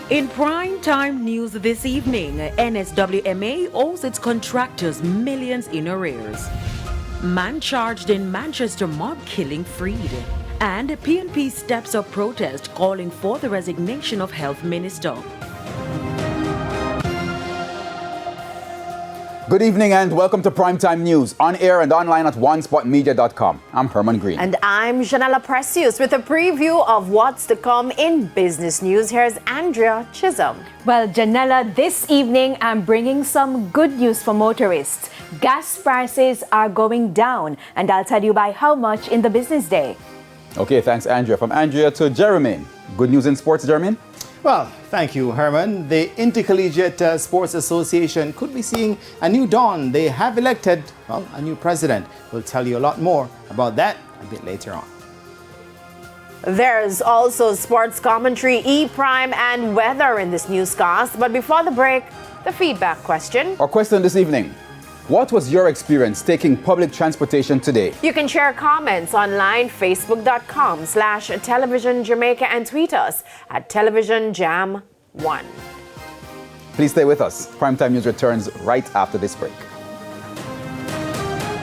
In prime time news this evening, NSWMA owes its contractors millions in arrears. Man charged in Manchester mob killing freed. And PNP steps up protest calling for the resignation of Health Minister. Good evening and welcome to Primetime News, on air and online at onespotmedia.com. I'm Herman Green. And I'm Janella Precious with a preview of what's to come in business news. Here's Andrea Chisholm. Well, Janella, this evening I'm bringing some good news for motorists. Gas prices are going down, and I'll tell you by how much in the business day. Okay, thanks, Andrea. From Andrea to Jeremy. Good news in sports, Jeremy? Well, thank you, Herman. The Intercollegiate Sports Association could be seeing a new dawn. They have elected, well, a new president. We'll tell you a lot more about that a bit later on. There's also sports commentary, E-Prime, and weather in this newscast. But before the break, the feedback question. Our question this evening: what was your experience taking public transportation today? You can share comments online, facebook.com/television Jamaica, and tweet us at televisionjam1. Please stay with us. Primetime News returns right after this break.